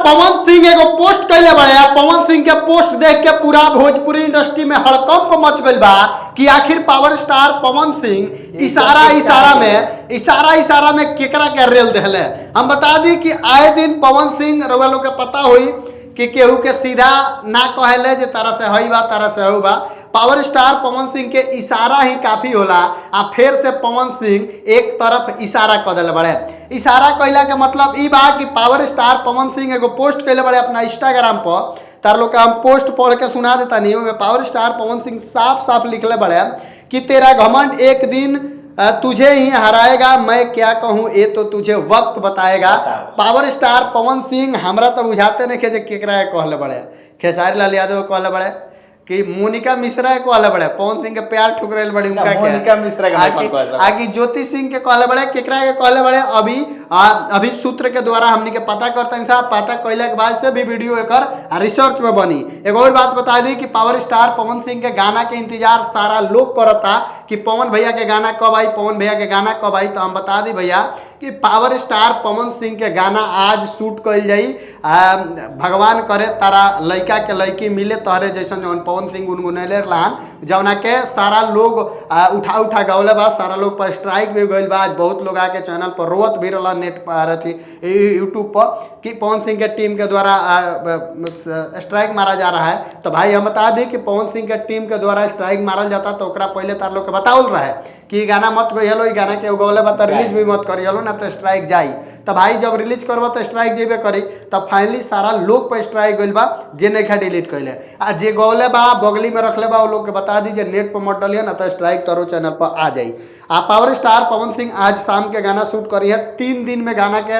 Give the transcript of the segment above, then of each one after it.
पवन सिंह एगो पोस्ट कैले बड़े। पवन सिंह के पोस्ट देख के पूरा भोजपुरी इंडस्ट्री में हड़कंप मच गई बा कि आखिर पावर स्टार पवन सिंह इशारा में केकरा के रेल देले। हम बता दी कि आए दिन पवन सिंह रउआ लोग के पता हुई कि केहू के सीधा ना कहले जे तरह से हई बा तरह से हऊ बा। पावर स्टार पवन सिंह के इशारा ही काफी होला। आ फिर से पवन सिंह एक तरफ इशारा कर दिले बड़े। इशारा कैला के मतलब ई बा कि पावर स्टार पवन सिंह एगो पोस्ट कैले बड़े अपना इंस्टाग्राम पर। तार लोग हम पोस्ट पढ़ के सुना देता नहीं में पावर स्टार पवन सिंह साफ साफ लिखले बड़े कि तेरा घमंड एक दिन तुझे ही हराएगा, मैं क्या कहूँ ये तो तुझे वक्त बताएगा। पावर स्टार पवन सिंह हमरा तो बुझाते नहीं के केकरा कहले बड़े। खेसारी लाल यादव कहले बड़े कि मोनिका मिश्रा के कहले बड़े। पवन सिंह के प्यार ठुकरेल बड़ी उनका मोनिका मिश्रा के आगे ज्योति सिंह के कहले बड़े केकरा के कहले बड़े। अभी सूत्र के द्वारा हमनी के पता करते साहब पता कैला के बाद से भी वीडियो एकर रिसर्च में बनी। एक और बात बता दी कि पावर स्टार पवन सिंह के गाना के इंतजार सारा लोग करता कि पवन भैया के गाना कब आई, पवन भैया के गाना कब आई। तो हम बता दी भैया कि पावर स्टार पवन सिंह के गाना आज शूट कल जाई। भगवान करे तारा लड़का के लड़की मिले तोहरे जैसन जौन पवन सिंह गुनगुनैले रहन जौना के सारा लोग उठा गौले बा। सारा लोग पर स्ट्राइक भी गइल बा। आज बहुत लोग आके चैनल पर रोवत भी रहा नेट पर थी यूट्यूब पर कि पवन सिंह के टीम के द्वारा स्ट्राइक मारा जा रहा है। तो भाई हम बता दी कि पवन सिंह के टीम के द्वारा स्ट्राइक मारल जाता तो ओकरा पहले तार लोग के बतावल रहा है कि गाना मत गइलो, ई गाना के गौले बता रिलीज भी मत करियो ना तो स्ट्राइक जाई। तो भाई जब रिलीज करबो तो स्ट्राइक जेबे करी। तब फाइनली सारा लोग पर स्ट्राइक गइल बा जे नहीं डिलीट कैले। आ जे गौले बा बगली में रखले बा वो लोग के बता दीजिए नेट पर मत डलिए ना तो स्ट्राइक तोरो चैनल पर आ जाई। पावर स्टार पवन सिंह आज शाम के गाना शूट करी है। 3 दिन में गाना के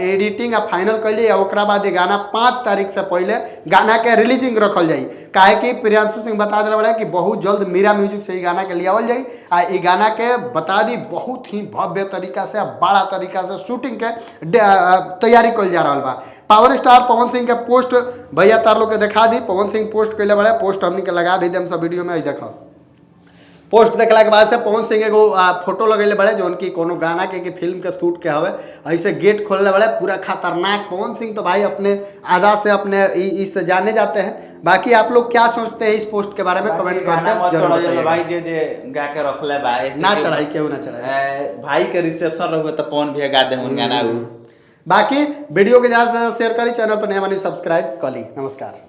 एडिटिंग फाइनल कैली। ओकरा बाद गाना 5 तारीख से पहले गाना के रिलीजिंग रखल जाई। काहे कि प्रियांशु सिंह बता दिला बड़ा कि बहुत जल्द मीरा म्यूजिक से गाना के लियावल जाई। आ गाना के बता दी बहुत ही भव्य तरीका से बड़ा तरीका से शूटिंग के तैयारी कल जा रहा बा। पावर स्टार पवन सिंह के पोस्ट भैया तार लोग के दिखा दी। पवन सिंह पोस्ट कैले बड़े पोस्ट हमनी के लगा भी देम सब वीडियो में देखो। पोस्ट देखला के बाद से पवन सिंह एगो फोटो लगेले बड़े जो उनकी कोनो गाना के फिल्म के शूट के हवे। ऐसे गेट खोलने बड़े पूरा खतरनाक। पवन सिंह तो भाई अपने आधा से अपने इससे जाने जाते हैं। बाकी आप लोग क्या सोचते हैं इस पोस्ट के बारे में कमेंट करके जरूर बताइए। भाई जे गा के रखले बा ना चढ़ाई केहू ना चढ़ाई। भाई के रिसेप्शन रहुए तो पवन भैया गा दे उन गाना। बाकी वीडियो के ज़्यादा से ज़्यादा शेयर करी, चैनल पर नया मानी सब्सक्राइब कर ली। नमस्कार।